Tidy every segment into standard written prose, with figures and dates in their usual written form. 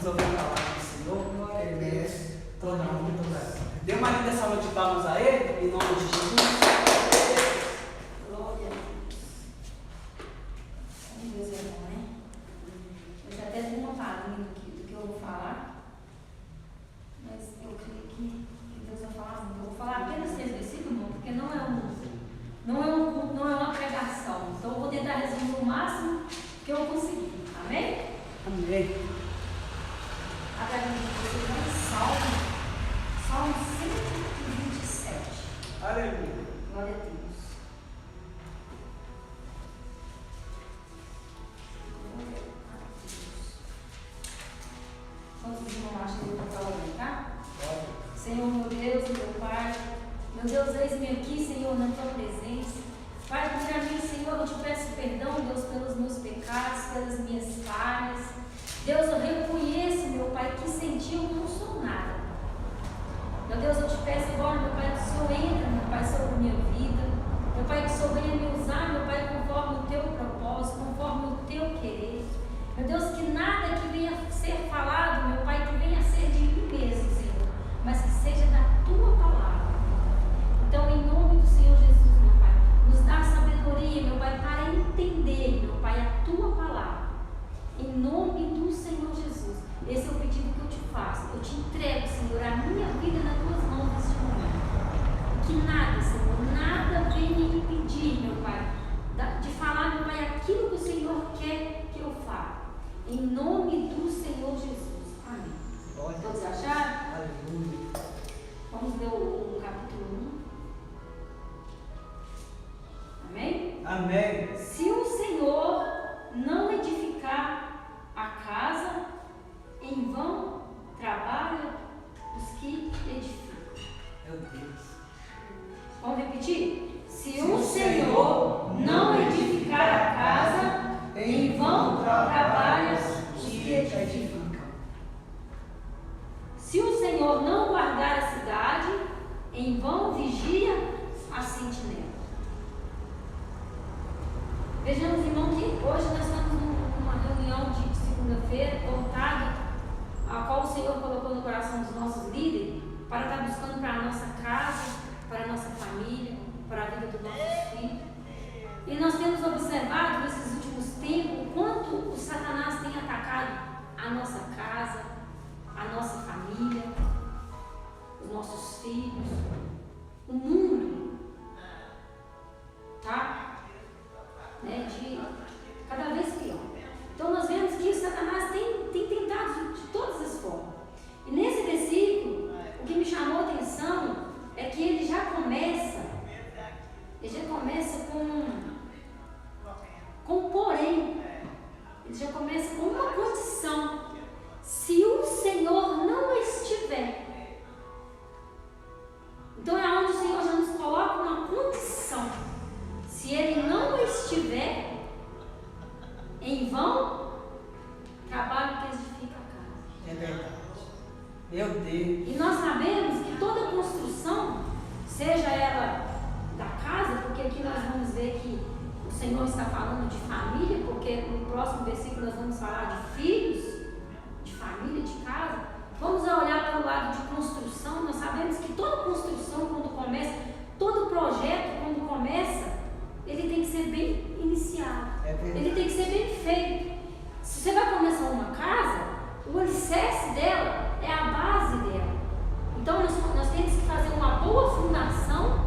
Vamos ouvir a palavra do Senhor. Ele merece toda a honra e toda a glória. Dê uma linda salva de palmas a Ele, em nome de Jesus. Glória a Deus. Deus é bom, né? Eu já até tenho uma palhinha do que eu vou falar, mas eu creio que Deus vai falar muito. Eu vou falar apenas 6 versículos, porque não é uma pregação. Então eu vou tentar resumir o máximo que eu conseguir. Amém? Amém. A pergunta de vocês vai em Salmo 127. Aleluia. Glória a Deus. Quantos irmãos acham que eu vou falar bem, tá? Senhor, meu Deus, meu Pai, meu Deus, eis-me aqui, Senhor, na tua presença. Pai, primeiramente, Senhor, eu te peço perdão, Deus, pelos meus pecados, pelas minhas falhas. Deus, eu reconheço, meu Pai, que sem ti eu não sou nada. Meu Deus, eu te peço agora, meu Pai, que o Senhor entre, meu Pai, sobre a minha vida. Meu Pai, que o Senhor venha me usar, meu Pai, conforme o teu propósito, conforme o teu querer. Meu Deus, que nada que venha ser falado, meu Pai, que venha ser de mim mesmo, Senhor, mas que seja da tua palavra. Então, em nome do Senhor Jesus, meu Pai, nos dá sabedoria, meu Pai, para entender, meu Pai, a tua palavra. Em nome do Senhor Jesus. Esse é o pedido que eu te faço. Eu te entrego, Senhor, a minha vida nas tuas mãos neste momento. Que nada, Senhor, nada venha impedir, meu Pai, de falar, meu Pai, aquilo que o Senhor quer que eu fale. Em nome do Senhor Jesus. Amém. Todos acharam? Aleluia. Vamos ler o capítulo 1. Amém? Amém. Se o Senhor não edificar a casa, em vão trabalham os que edificam. Meu Deus. Vamos repetir? Se o Senhor não edificar a casa, em vão trabalham os que edificam. Se o Senhor não guardar a cidade, em vão vigia a sentinela. Vejamos, irmão, que hoje nós estamos numa reunião de segunda-feira voltada a qual o Senhor colocou no coração dos nossos líderes para estar buscando para a nossa casa, para a nossa família, para a vida dos nossos filhos. E nós temos observado nesses últimos tempos o quanto o Satanás tem atacado a nossa casa, a nossa família, os nossos filhos, o mundo, tá? De cada vez pior. Então nós vemos que o Satanás tem tentado de todas as formas. E nesse versículo, o que me chamou a atenção é que ele já começa com porém. Ele já começa com uma condição. Se o Senhor não estiver. Então é onde o Senhor já nos coloca uma condição. Se ele não estiver, em vão trabalho que edifica a casa. É verdade. Meu Deus. E nós sabemos que toda construção, seja ela da casa, porque aqui nós vamos ver que o Senhor está falando de família, porque no próximo versículo nós vamos falar de filhos, de família, de casa. Vamos olhar para o lado de construção. Nós sabemos que toda construção, quando começa, todo projeto, quando começa, ele tem que ser bem iniciado. Ele tem que ser bem feito. Se você vai começar uma casa, o alicerce dela é a base dela. Então nós temos que fazer uma boa fundação,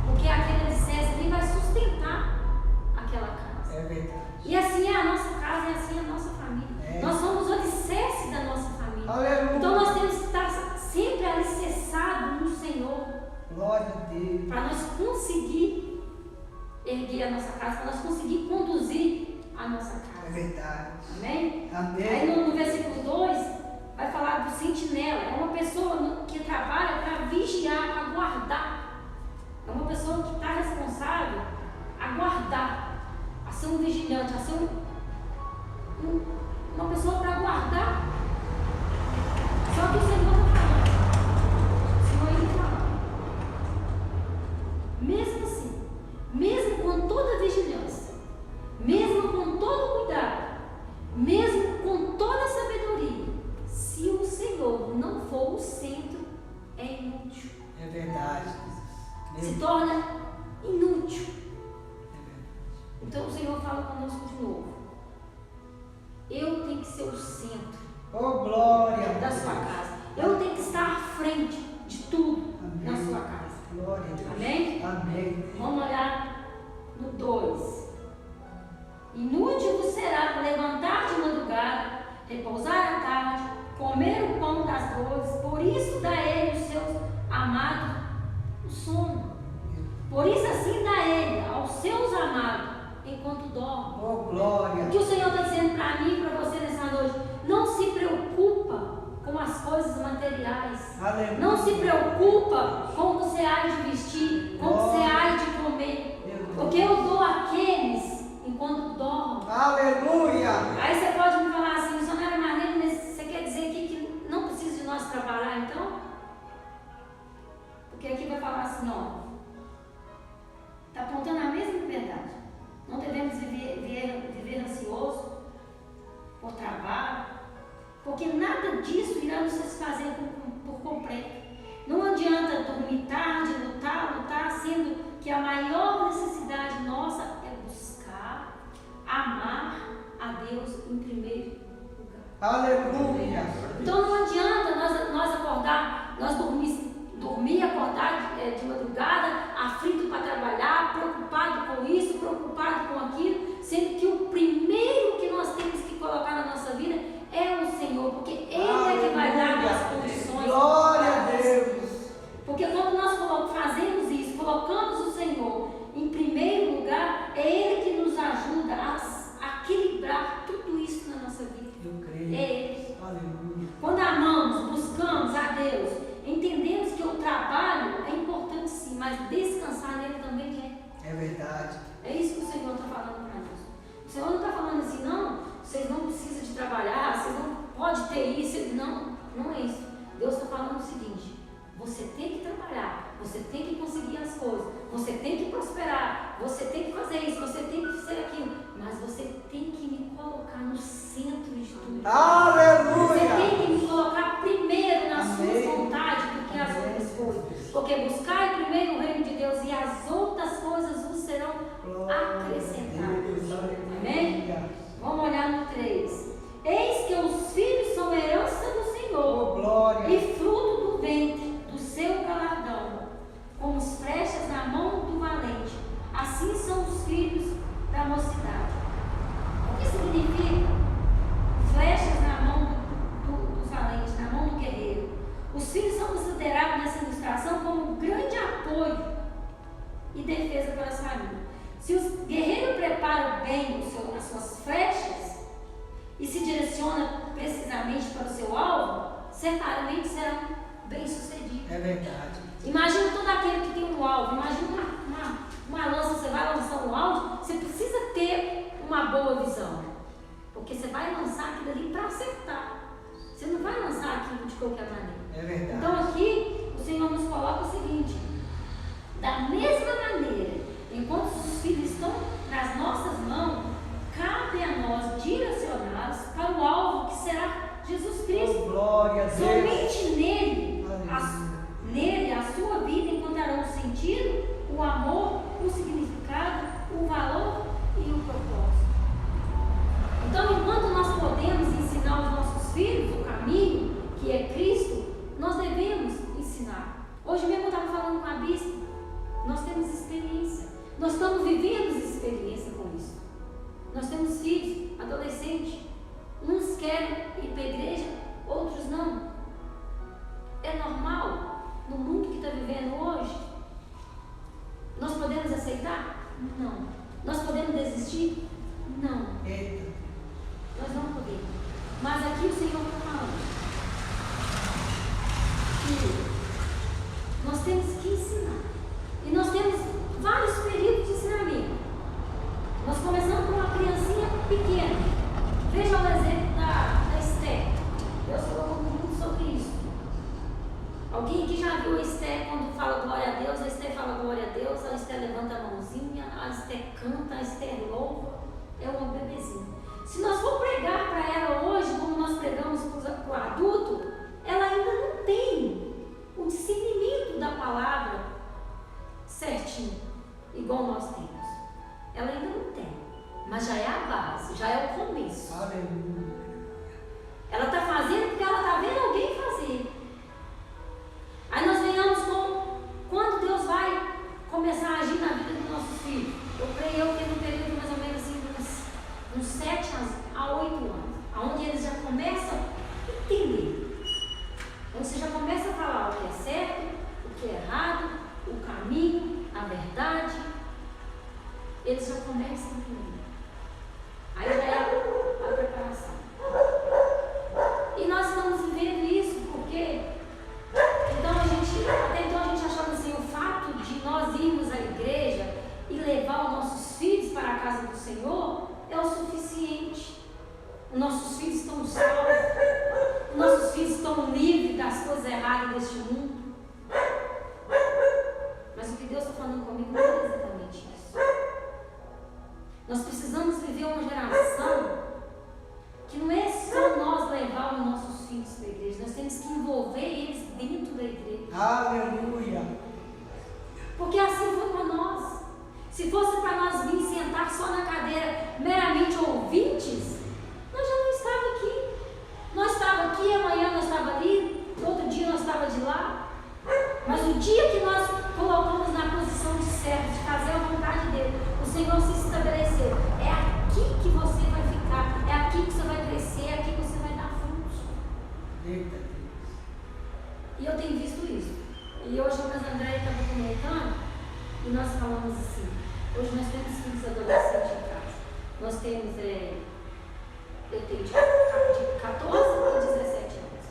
porque aquele alicerce ali vai sustentar aquela casa. É verdade. E assim é a nossa casa, e assim é a nossa família. Nós somos o alicerce da nossa família. Aleluia. Então nós temos que estar sempre alicerçados no Senhor. Glória a Deus. Para nós conseguir erguer a nossa casa, para nós conseguir conduzir a nossa casa. É verdade. Amém? Amém. Aí no versículo 2 vai falar do sentinela. É uma pessoa que trabalha para vigiar, para guardar. É uma pessoa que está responsável a guardar, a ser um vigilante, a ser uma pessoa para guardar. Só que o Senhor está falando. O Senhor ele fala. Mesmo assim, mesmo com toda vigilância, mesmo com todo cuidado, mesmo com toda sabedoria, se torna inútil. Então o Senhor fala conosco de novo. Eu tenho que ser o centro da sua casa. Eu tenho que estar à frente de tudo na sua casa. Glória a Deus. Amém? Amém. Vamos olhar no 2. Inútil vos será levantar de madrugada, repousar à tarde, comer o pão das dores, por isso dá ele os seus amados o sono. Por isso assim dá ele aos seus amados enquanto dorme. Oh, glória. O que o Senhor está dizendo para mim e para você nessa noite? Não se preocupa com as coisas materiais. Aleluia. Não se preocupa com o que você há de vestir, com o que você há de comer. Porque eu dou àqueles enquanto dormem. Aleluia. Aí você pode me falar assim, missionária Marlene, mas você quer dizer aqui que não precisa de nós trabalhar então? Porque aqui vai falar assim, ó. Está apontando a mesma verdade. Não devemos viver ansioso por trabalho, porque nada disso irá nos satisfazer por completo. Não adianta dormir tarde, lutar, sendo que a maior necessidade nossa é buscar, amar a Deus em primeiro lugar. Aleluia. Então não adianta nós acordar, nós dormir, acordar de madrugada, aflito para trabalhar, preocupado com isso, preocupado com aquilo, sendo que o primeiro que nós temos que colocar na nossa vida é o Senhor, porque Ele é que vai dar as condições. Glória a Deus. Porque quando nós fazemos isso, colocamos o Senhor em primeiro lugar, é Ele que nos ajuda a equilibrar tudo isso na nossa vida. Eu creio. É Ele. Aleluia. Quando amamos, buscamos a Deus, entendemos que o trabalho é importante sim, mas descansar nele também é. É verdade. É isso que o Senhor está falando para nós. O Senhor não está falando assim, não, vocês não precisam de trabalhar, vocês não podem ter isso. Não é isso. Deus está falando o seguinte: você tem que trabalhar, você tem que conseguir as coisas, você tem que prosperar, você tem que fazer isso, você tem que ser aquilo, mas você tem que me colocar no centro de tudo. Aleluia. Você tem que me colocar primeiro nas Amém. suas vontades do que as outras coisas. Porque buscar primeiro o reino de Deus e as outras coisas vos serão acrescentadas. Amém? Vamos olhar no 3. Eis que os filhos são herança do Senhor, Oh, glória. e fruto do ventre do seu galardão, como as flechas na mão do valente. Assim são os filhos da mocidade. O que significa? Flechas na mão dos valentes, na mão do guerreiro. Os filhos são considerados nessa ilustração como um grande apoio e defesa para as famílias. Se o guerreiro prepara bem as suas flechas e se direciona precisamente para o seu alvo, certamente será bem sucedido. É verdade. Imagina todo aquele que tem um alvo. Imagina uma lança, você vai lançar um alvo, você precisa ter uma boa visão. Porque você vai lançar aquilo ali para acertar. Você não vai lançar aquilo de qualquer maneira. É verdade. Então aqui o Senhor nos coloca o seguinte: da mesma maneira, enquanto os filhos estão nas nossas mãos, cabe a nós direcioná-los para o alvo que será Jesus Cristo. Oh, glória a Deus. Somente nele, Aleluia. a sua vida encontrará o sentido, o amor, o significado, o valor e o propósito. Então, enquanto nós podemos ensinar os nossos filhos o caminho, que é Cristo, nós devemos ensinar. Hoje mesmo eu estava falando com a bispa, nós temos experiência, nós estamos vivendo experiência com isso. Nós temos filhos, adolescentes, uns querem ir para a igreja, outros não. É normal no mundo que está vivendo hoje. Nós podemos aceitar? Não. Nós podemos desistir? Não. Eita. Nós não podemos. Mas aqui o Senhor está falando que nós temos que ensinar. E nós temos vários períodos de ensinamento. Nós começamos com uma criancinha pequena. Veja o exemplo da Esther. Deus falou muito sobre isso. Alguém aqui já viu a Esther quando fala glória a Deus? A Esther fala glória a Deus, a Esther levanta a mãozinha, a Esther canta, a Esther louva. É uma bebezinha. Se nós for pregar para ela hoje, como nós pregamos para o adulto, ela ainda não tem o discernimento da palavra Eita. E eu tenho visto isso. E hoje a Mas André estava comentando e nós falamos assim, hoje nós temos filhos adolescentes em casa. Nós temos, eu tenho de 14 a 17 anos.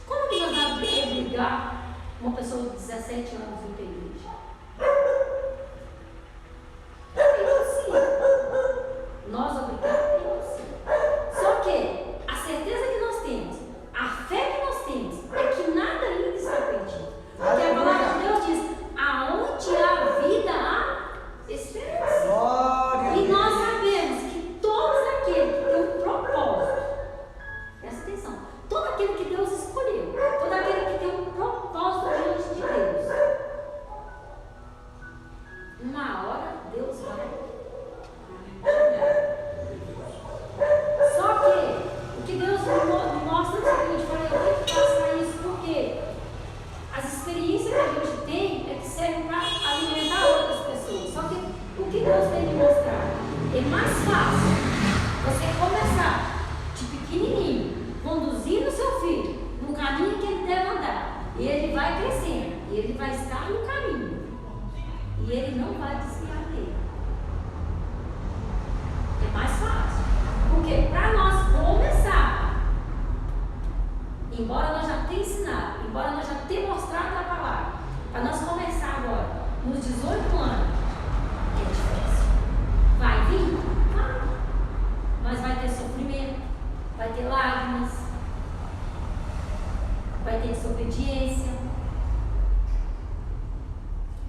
Como que nós vamos obrigar uma pessoa de 17 anos a ir para a igreja? É impossível. Nós obrigar é impossível. Só que a certeza que nós temos, a fé que nós temos, é que nada ainda está perdido. Porque a palavra de Deus diz, aonde há vida, há esperança. Glória E a nós Deus. sabemos que todos aqueles que têm um propósito, presta atenção, todo aquele que Deus escolheu, todo aquele que tem um propósito diante de Deus, uma hora Deus vai. Só que o que Deus me mostra é o seguinte, eu tenho que passar isso porque as experiências que a gente tem é que servem para alimentar outras pessoas. Só que o que Deus tem que mostrar? É mais fácil você começar de pequenininho, conduzindo o seu filho no caminho que ele deve andar. E ele vai crescendo, e ele vai estar no caminho. E ele não vai desviar dele. É mais fácil. Porque para nós começar, embora nós já tenhamos ensinado, embora nós já tenhamos mostrado a palavra, para nós começar agora, nos 18 anos, é difícil. Vai vir? Vai. Mas vai ter sofrimento, vai ter lágrimas, vai ter desobediência.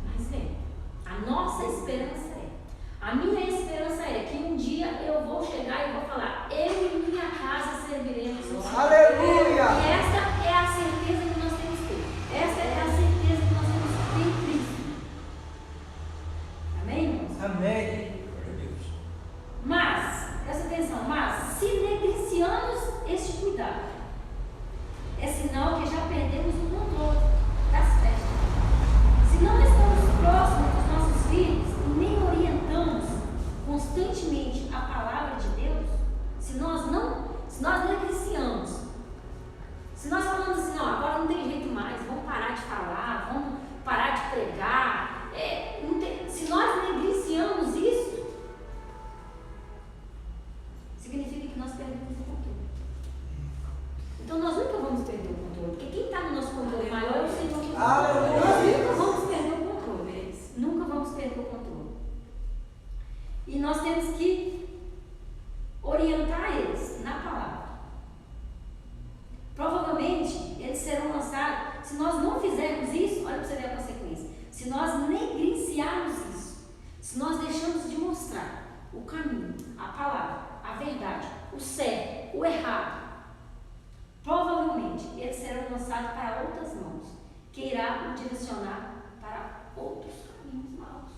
Mas vem, a nossa esperança a minha esperança é que um dia eu vou chegar e vou falar, eu e minha casa serviremos ao Senhor. Aleluia! E essa é a certeza que nós temos que ter. Essa é a certeza que nós temos que ter em Cristo. Amém, irmãos? Amém. Mas, presta atenção, mas se negligenciamos este cuidado, é sinal que já perdemos o controle das festas. Se não estamos próximos dos nossos filhos, nem orientamos constantemente a palavra de Deus, se nós negligenciamos, se nós falamos assim, não, agora não tem jeito mais, vamos parar de falar, vamos parar de pregar, se nós negligenciamos isso, significa que nós perdemos o controle. Então nós nunca vamos perder o controle, porque quem está no nosso controle maior é o Senhor. Nós nunca vamos perder o controle, nunca vamos perder o controle. E nós temos que orientar eles na palavra. Provavelmente eles serão lançados, se nós não fizermos isso, olha para você ver a consequência. Se nós negligenciarmos isso, se nós deixamos de mostrar o caminho, a palavra, a verdade, o certo, o errado, provavelmente eles serão lançados para outras mãos, que irá o direcionar para outros caminhos maus.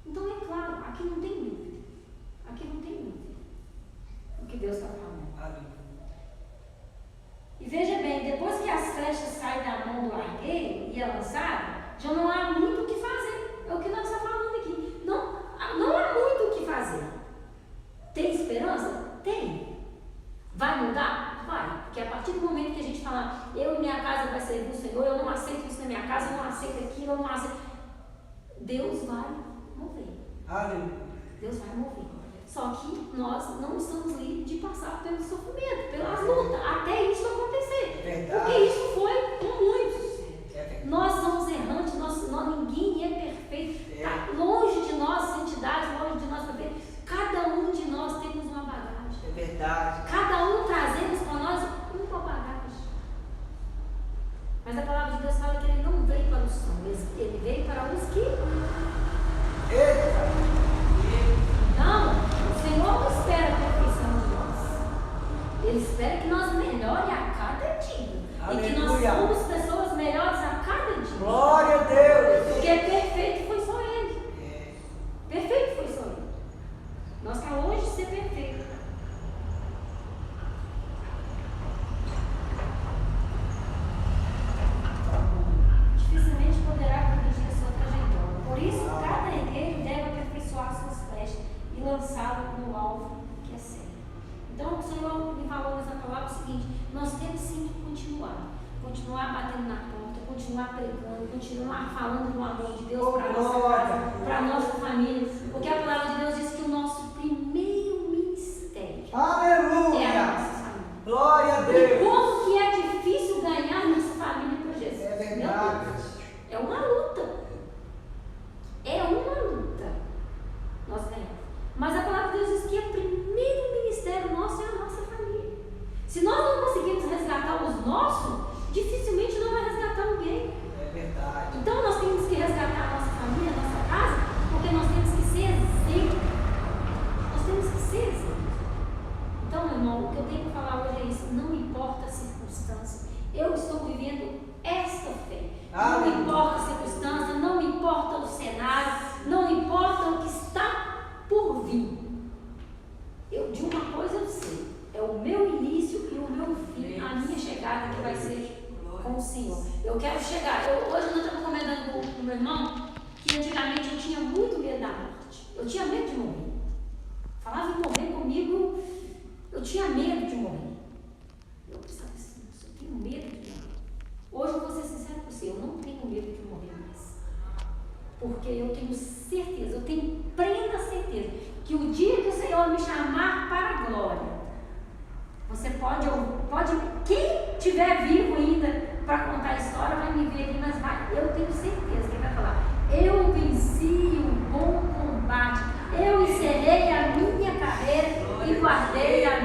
Então é claro, aqui não tem dúvida. Aqui não tem dúvida. O que Deus está falando. E veja bem, depois que as flechas saem da mão do argueiro e é lançado, já não há muito o que fazer. É o que nós estamos falando aqui. Não há muito o que fazer. Tem esperança? Tem. Vai mudar? Vai. Porque a partir do momento que a gente fala, eu e minha casa vai servir o Senhor, eu não aceito isso na minha casa, eu não aceito aquilo, eu não aceito. Deus vai mover. Aleluia. Deus vai mover. Só que nós não estamos livres de passar pelo sofrimento, pelas lutas, até isso acontecer. Verdade. Porque isso foi com muitos. É. Nós somos errantes, ninguém é perfeito. Tá longe de nós santidade, longe de nós perfeito. Cada um de nós temos uma bagagem. É verdade. Cada um trazemos para nós uma bagagem. Mas a palavra de Deus fala que ele não veio para os sãos, ele veio para os que... Eita. Não, o Senhor não espera a perfeição de nós. Ele espera que nós melhore a cada dia. Aleluia. E que nós somos pessoas melhores a cada dia. Glória a Deus. Porque perfeito foi só Ele. Perfeito foi só Ele. Nós estamos longe de ser perfeito. Dificilmente poderá corrigir a sua trajetória. Por isso, cada guerreiro deve aperfeiçoar suas flechas e lançá-lo no alvo que é certo. Então, o Senhor me falou temos que continuar. Continuar batendo na porta, continuar pregando, continuar falando do amor de Deus para a nossa casa, para a nossa família. Porque a palavra de Deus diz que o nosso primeiro ministério é Aleluia! a nossa família. Glória a E Deus! como que é difícil ganhar nossa família para Jesus. É Meu verdade. Deus, é uma luta. É uma luta. Nós ganhamos. Mas a palavra de Deus diz que o primeiro ministério nosso é a nossa família. Se nós não conseguirmos resgatar os nossos, dificilmente não vai resgatar ninguém. É verdade. Então nós temos que resgatar a nossa família, a nossa casa, porque nós temos que ser exemplo. Nós temos que ser exemplo. Então, meu irmão, o que eu tenho que falar hoje é isso. Não importa a circunstância. Eu estou vivendo esta fé. Não importa a circunstância, não importa o cenário, não importa o que está por vir. De uma coisa eu sei, é o meu início e o meu fim, a minha chegada que vai ser com o Senhor. Eu quero chegar. Hoje eu estava comentando com o meu irmão que antigamente eu tinha muito medo da morte. Eu tinha medo de morrer. Falava em morrer comigo, eu tinha medo de morrer. Eu pensava assim, eu tenho medo de morrer. Hoje eu vou ser sincero com você, eu não tenho medo de morrer mais. Porque eu tenho certeza, eu tenho plena certeza, que o dia que o Senhor me chamar para a glória, você pode, quem estiver vivo ainda para contar a história vai me ver aqui, mas eu tenho certeza que ele vai falar, eu venci o bom combate, eu encerrei a minha carreira e guardei a